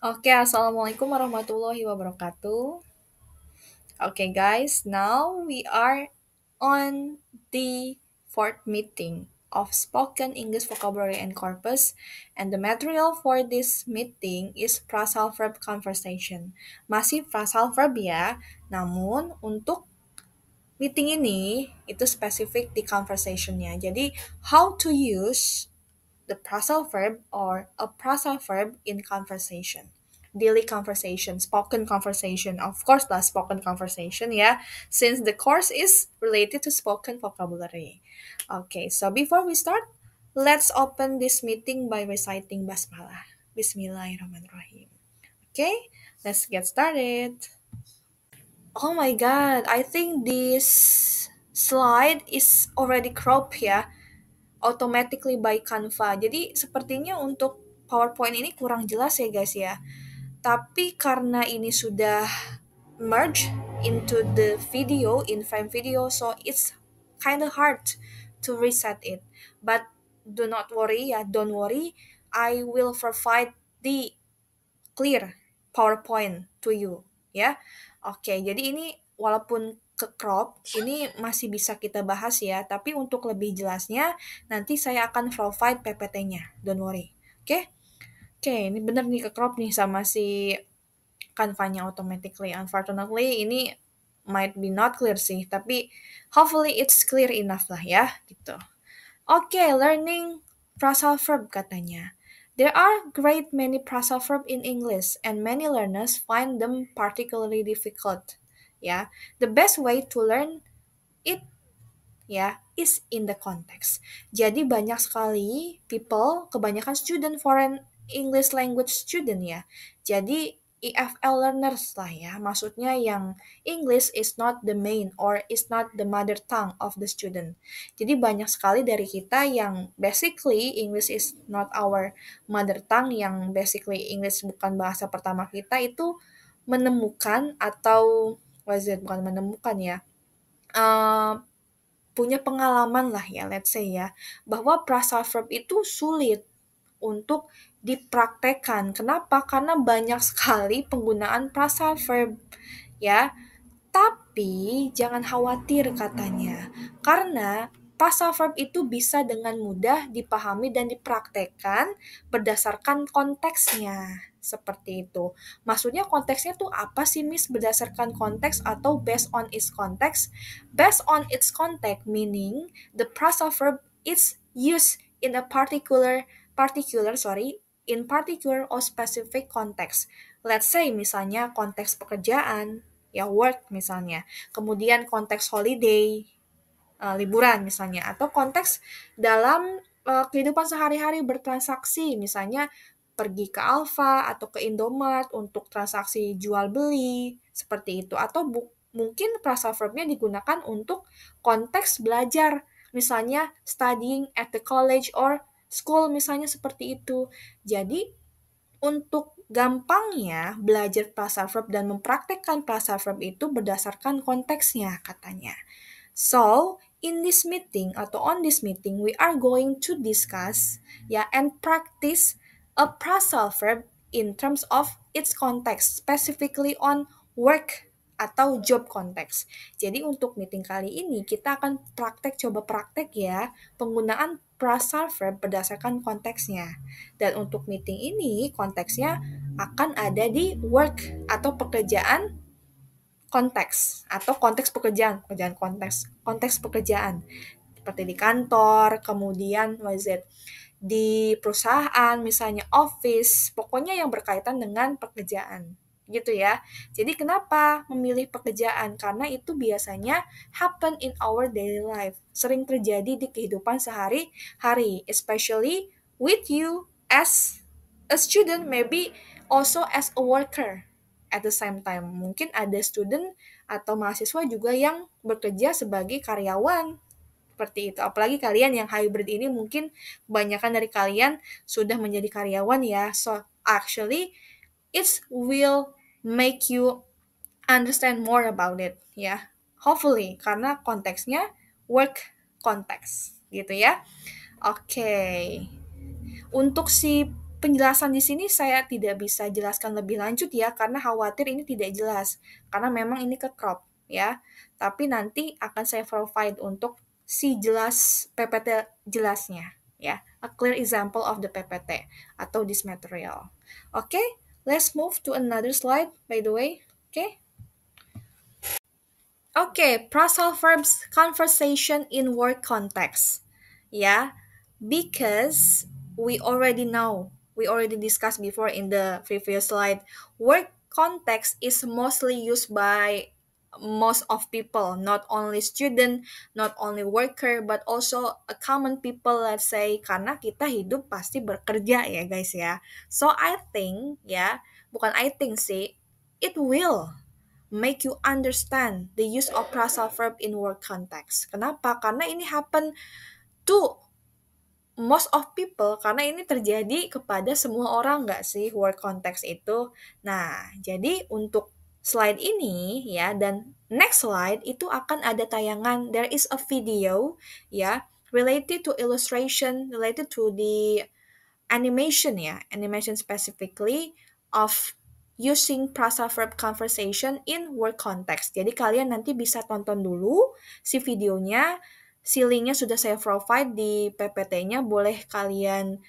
Oke, assalamualaikum warahmatullahi wabarakatuh. Okay, guys, now we are on the fourth meeting of spoken English vocabulary and corpus, and the material for this meeting is phrasal verb conversation. Masih phrasal verb ya, namun untuk meeting ini itu spesifik di conversationnya. Jadi, how to use the phrasal verb or a phrasal verb in conversation. Daily conversation, spoken conversation, of course lah spoken conversation ya, since the course is related to spoken vocabulary. Okay, so before we start, let's open this meeting by reciting basmalah. Bismillahirrahmanirrahim. Okay, let's get started. Oh my god, I think this slide is already cropped ya automatically by Canva. Jadi sepertinya untuk PowerPoint ini kurang jelas ya guys ya. Tapi karena ini sudah merge into the video in frame video, so it's kind of hard to reset it. But do not worry ya, don't worry. I will provide the clear PowerPoint to you ya. Oke, jadi ini walaupun ke crop, ini masih bisa kita bahas ya, tapi untuk lebih jelasnya nanti saya akan provide PPT-nya. Don't worry. Oke? Oke, ini bener nih ke crop nih sama si Canva-nya automatically. Unfortunately, ini might be not clear sih, tapi hopefully it's clear enough lah ya, gitu. Oke, learning phrasal verb katanya. There are great many phrasal verb in English and many learners find them particularly difficult. Ya, the best way to learn it ya is in the context. Jadi banyak sekali people, kebanyakan student foreign English language student ya. Jadi EFL learners lah ya, maksudnya yang English is not the main or is not the mother tongue of the student. Jadi banyak sekali dari kita yang basically English is not our mother tongue, yang basically English bukan bahasa pertama kita, itu menemukan atau bukan menemukan ya, eh, punya pengalaman lah ya, let's say ya, bahwa phrasal verb itu sulit untuk dipraktekkan. Kenapa? Karena banyak sekali penggunaan phrasal verb ya. Tapi jangan khawatir katanya, karena phrasal verb itu bisa dengan mudah dipahami dan dipraktekkan berdasarkan konteksnya. Seperti itu. Maksudnya konteksnya tuh apa sih, Miss? Berdasarkan konteks atau based on its context? Based on its context meaning the phrasal verb is used in a in particular or specific context. Let's say misalnya konteks pekerjaan, ya work misalnya. Kemudian konteks holiday, liburan misalnya, atau konteks dalam kehidupan sehari-hari bertransaksi, misalnya pergi ke Alfa atau ke Indomart untuk transaksi jual beli, seperti itu. Atau mungkin phrasal verbnya digunakan untuk konteks belajar, misalnya studying at the college or school, misalnya seperti itu. Jadi untuk gampangnya belajar phrasal verb dan mempraktekkan phrasal verb itu berdasarkan konteksnya katanya. So, in this meeting atau on this meeting we are going to discuss ya and practice a phrasal verb in terms of its context, specifically on work atau job konteks. Jadi untuk meeting kali ini kita akan coba praktek ya penggunaan phrasal verb berdasarkan konteksnya. Dan untuk meeting ini konteksnya akan ada di work atau pekerjaan konteks atau konteks pekerjaan, konteks pekerjaan seperti di kantor, kemudian di perusahaan, misalnya office, pokoknya yang berkaitan dengan pekerjaan gitu ya. Jadi kenapa memilih pekerjaan? Karena itu biasanya happen in our daily life, sering terjadi di kehidupan sehari-hari, especially with you as a student, maybe also as a worker at the same time. Mungkin ada student atau mahasiswa juga yang bekerja sebagai karyawan, seperti itu. Apalagi kalian yang hybrid ini mungkin kebanyakan dari kalian sudah menjadi karyawan ya. So actually it will make you understand more about it ya. Hopefully karena konteksnya work context gitu ya. Oke. Untuk si penjelasan di sini saya tidak bisa jelaskan lebih lanjut ya, karena khawatir ini tidak jelas. Karena memang ini ke crop ya. Tapi nanti akan saya provide untuk si jelas PPT jelasnya ya. A clear example of the PPT atau this material. Oke, let's move to another slide by the way. Oke. Okay, phrasal verbs conversation in work context. Yeah, because we already discussed before in the previous slide, work context is mostly used by most of people, not only student, not only worker, but also a common people, let's say, karena kita hidup pasti bekerja ya guys ya. So I think ya, bukan I think sih, it will make you understand the use of phrasal verb in work context. Kenapa? Karena ini happen to most of people, karena ini terjadi kepada semua orang nggak sih work context itu. Nah, jadi untuk slide ini ya dan next slide itu akan ada tayangan, there is a video ya related to illustration, related to the animation ya, animation specifically of using phrasal verb conversation in work context. Jadi kalian nanti bisa tonton dulu si videonya, si linknya sudah saya provide di PPT-nya, boleh kalian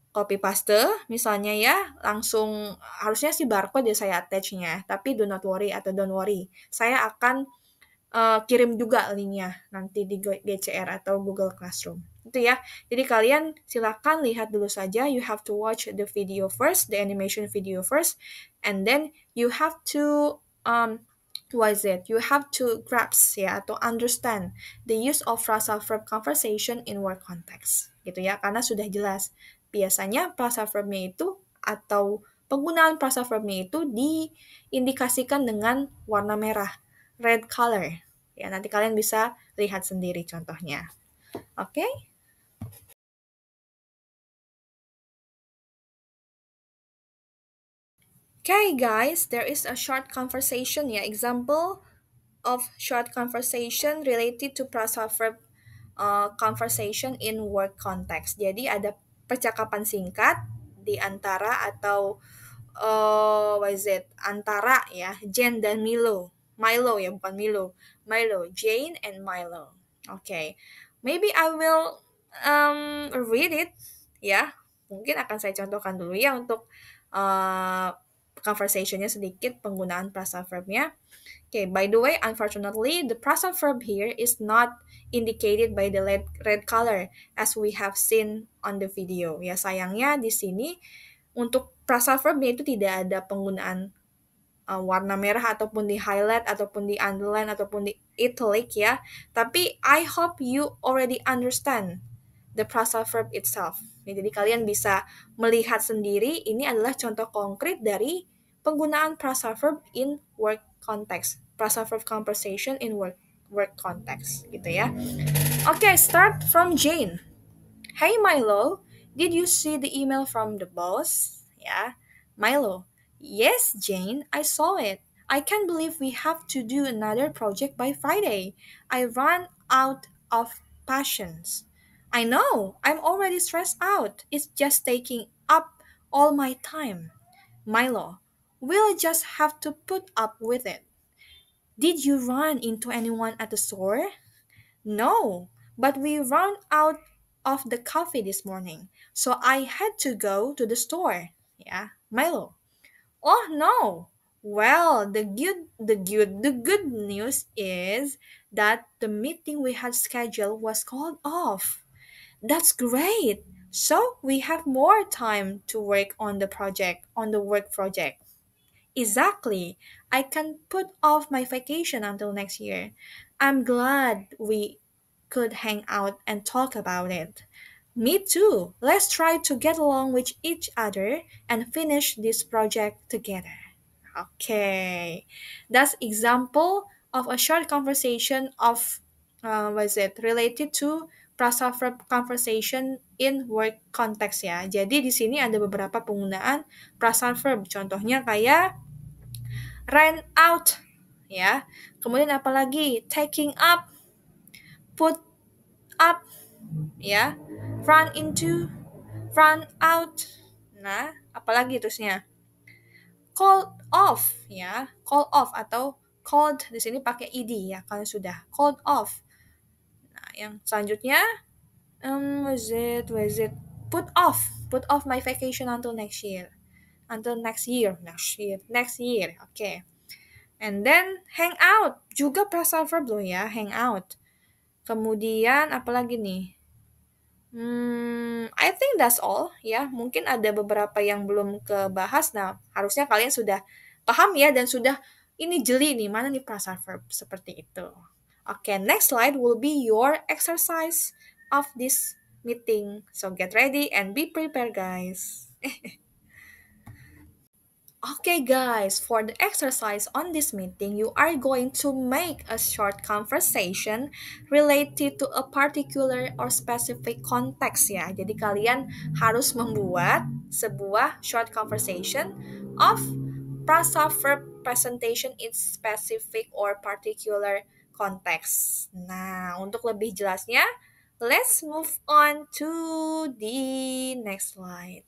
copy paste misalnya ya, langsung harusnya si barcode ya saya attach-nya, tapi do not worry atau don't worry. Saya akan kirim juga linknya nanti di GCR atau Google Classroom. Itu ya. Jadi kalian silakan lihat dulu saja. You have to watch the video first, the animation video first, and then you have to what is it? You have to grasp ya atau understand the use of phrasal verb conversation in work context. Gitu ya. Karena sudah jelas biasanya phrasal verbnya itu atau penggunaan phrasal verbnya itu diindikasikan dengan warna merah, red color. Ya, nanti kalian bisa lihat sendiri contohnya. Oke? Okay? Okay, guys, there is a short conversation ya. Example of short conversation related to phrasal verb conversation in work context. Jadi ada percakapan singkat di antara atau what is it? Antara ya Jane dan Milo. Milo ya, bukan Milo. Milo, Jane and Milo. Okay. Maybe I will read it ya. Mungkin akan saya contohkan dulu ya untuk conversationnya sedikit penggunaan phrasal verbnya. Okay, by the way, unfortunately, the phrasal verb here is not indicated by the red color as we have seen on the video. Ya, sayangnya di sini untuk phrasal verbnya itu tidak ada penggunaan warna merah ataupun di highlight ataupun di underline ataupun di italic ya. Tapi I hope you already understand the phrasal verb itself. Ya, jadi kalian bisa melihat sendiri ini adalah contoh konkret dari penggunaan phrasal verb in work context. Phrasal verb conversation in work context gitu ya. Okay, start from Jane. Hey Milo, did you see the email from the boss? Yeah. Milo, yes, Jane, I saw it. I can't believe we have to do another project by Friday. I ran out of patience. I know, I'm already stressed out. It's just taking up all my time. Milo, we'll just have to put up with it. Did you run into anyone at the store? No, but we ran out of the coffee this morning, so I had to go to the store. Yeah, Milo. Oh no. Well, the good news is that the meeting we had scheduled was called off. That's great. So we have more time to work on the work project. Exactly. I can put off my vacation until next year. I'm glad we could hang out and talk about it. Me too. Let's try to get along with each other and finish this project together. Okay. That's example of a short conversation of was it related to phrasal verb conversation in work context ya. Jadi di sini ada beberapa penggunaan phrasal verb. Contohnya kayak ran out ya. Kemudian apalagi taking up, put up ya, run into, run out. Nah, apalagi terusnya? Called off ya, call off atau called di sini pakai ed ya kalau sudah called off. Nah, yang selanjutnya was it put off my vacation until next year. Next year. Oke. Okay. And then hang out juga phrasal verb loh ya, hang out. Kemudian apalagi nih? I think that's all ya. Mungkin ada beberapa yang belum kebahas. Nah, harusnya kalian sudah paham ya dan sudah ini jeli nih mana nih phrasal verb seperti itu. Oke, next slide will be your exercise of this meeting. So get ready and be prepared, guys. Okay, guys, for the exercise on this meeting, you are going to make a short conversation related to a particular or specific context ya. Jadi kalian harus membuat sebuah short conversation of phrasal verb presentation in specific or particular context. Nah, untuk lebih jelasnya, let's move on to the next slide.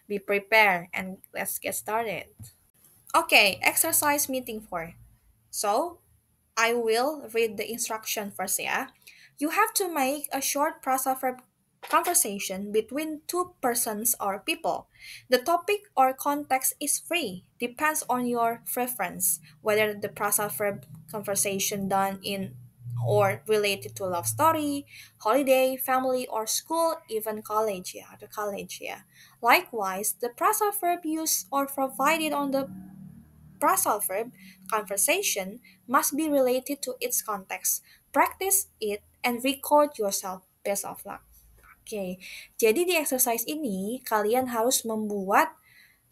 Be prepared and let's get started. Okay, exercise meeting 4. So, I will read the instruction first ya. You have to make a short prosa conversation between two persons or people. The topic or context is free, depends on your preference, whether the prosa verb conversation done in or related to love story, holiday, family, or school, even college, yeah, the college, yeah. Likewise, the prosa verb used or provided on the phrasal verb conversation must be related to its context. Practice it and record yourself. Best of luck. Oke, jadi di exercise ini kalian harus membuat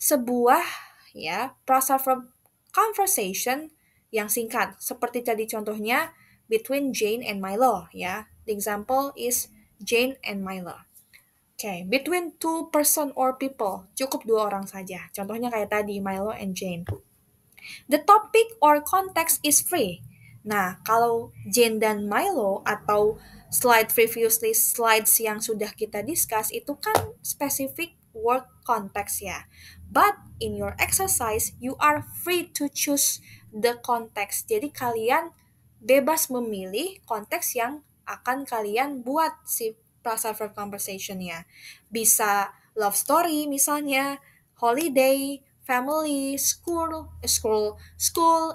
sebuah ya phrasal verb conversation yang singkat. Seperti tadi contohnya between Jane and Milo ya. The example is Jane and Milo. Oke, between two person or people, cukup dua orang saja. Contohnya kayak tadi Milo and Jane. The topic or context is free. Nah, kalau Jane dan Milo atau slide previously slides yang sudah kita discuss itu kan specific work context ya. But in your exercise, you are free to choose the context. Jadi kalian bebas memilih konteks yang akan kalian buat si phrasal verb conversation-nya. Bisa love story misalnya, holiday, family, school,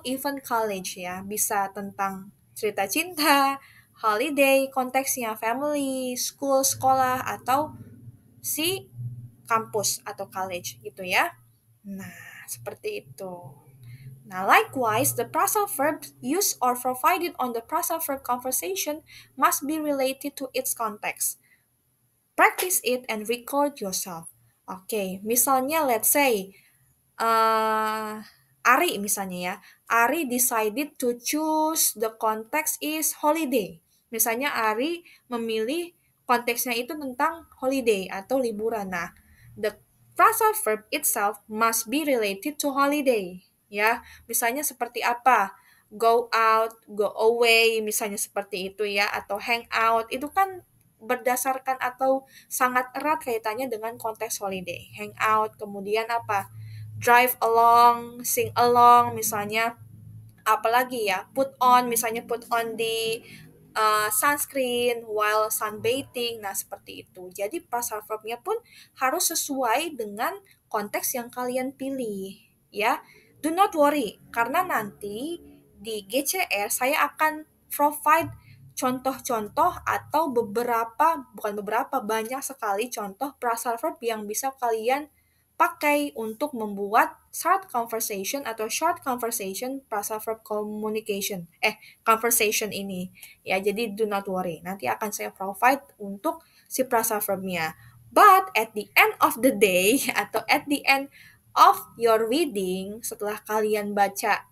even college ya. Bisa tentang cerita cinta, holiday, konteksnya family, school, sekolah, atau si kampus atau college gitu ya. Nah, seperti itu. Now, likewise, the phrasal verb used or provided on the phrasal verb conversation must be related to its context. Practice it and record yourself. Oke, misalnya let's say Ari misalnya ya, Ari decided to choose the context is holiday. Misalnya Ari memilih konteksnya itu tentang holiday atau liburan. Nah, the phrasal verb itself must be related to holiday. Ya, misalnya seperti apa? Go out, go away, misalnya seperti itu ya, atau hang out, itu kan berdasarkan atau sangat erat kaitannya dengan konteks holiday. Hang out, kemudian apa? Drive along, sing along, misalnya apalagi ya, misalnya put on the sunscreen while sunbathing, nah seperti itu. Jadi phrasal verbnya pun harus sesuai dengan konteks yang kalian pilih, ya. Do not worry, karena nanti di GCR saya akan provide contoh-contoh atau banyak sekali contoh phrasal verb yang bisa kalian pakai untuk membuat short conversation phrasal verb conversation ini ya. Jadi do not worry, nanti akan saya provide untuk si phrasal verbnya. But at the end of the day atau at the end of your reading, setelah kalian baca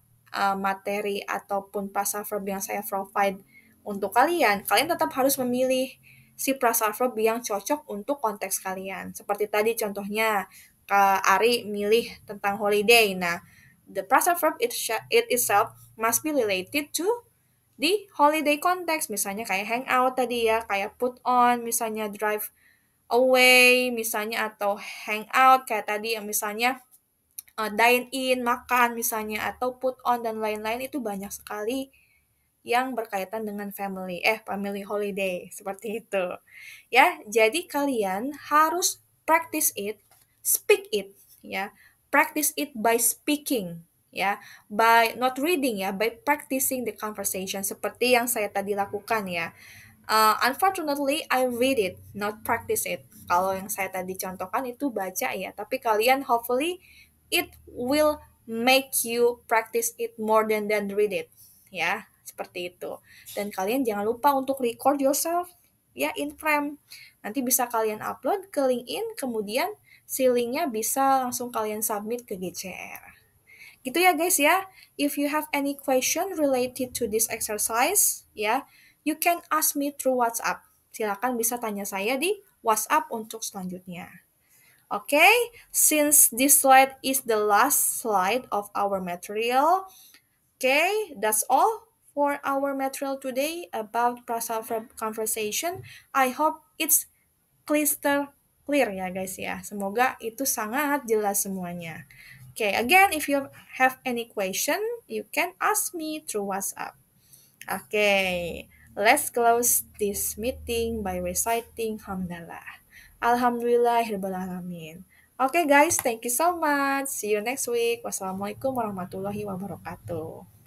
materi ataupun phrasal verb yang saya provide untuk kalian tetap harus memilih si phrasal verb yang cocok untuk konteks kalian. Seperti tadi contohnya Kak Ari milih tentang holiday. Nah, the phrasal verb it itself must be related to the holiday context. Misalnya kayak hang out tadi ya, kayak put on, misalnya drive away misalnya atau hangout kayak tadi yang misalnya dine in, makan misalnya atau put on dan lain-lain itu banyak sekali yang berkaitan dengan family holiday seperti itu. Ya, jadi kalian harus practice it, speak it, ya. Practice it by speaking, ya, by not reading ya, by practicing the conversation seperti yang saya tadi lakukan ya. Unfortunately, I read it, not practice it. Kalau yang saya tadi contohkan itu baca ya, tapi kalian hopefully it will make you practice it more than read it. Ya, seperti itu. Dan kalian jangan lupa untuk record yourself ya in frame. Nanti bisa kalian upload ke LinkedIn, kemudian si linknya bisa langsung kalian submit ke GCR. Gitu ya guys ya. If you have any question related to this exercise, ya, you can ask me through WhatsApp. Silakan bisa tanya saya di WhatsApp untuk selanjutnya. Okay, since this slide is the last slide of our material, okay, that's all for our material today about Prasa conversation. I hope it's crystal clear ya guys ya. Semoga itu sangat jelas semuanya. Okay, again, if you have any question, you can ask me through WhatsApp. Okay, let's close this meeting by reciting Hamdalah. Alhamdulillahirrahmanirrahim. Okay guys, thank you so much. See you next week. Wassalamualaikum warahmatullahi wabarakatuh.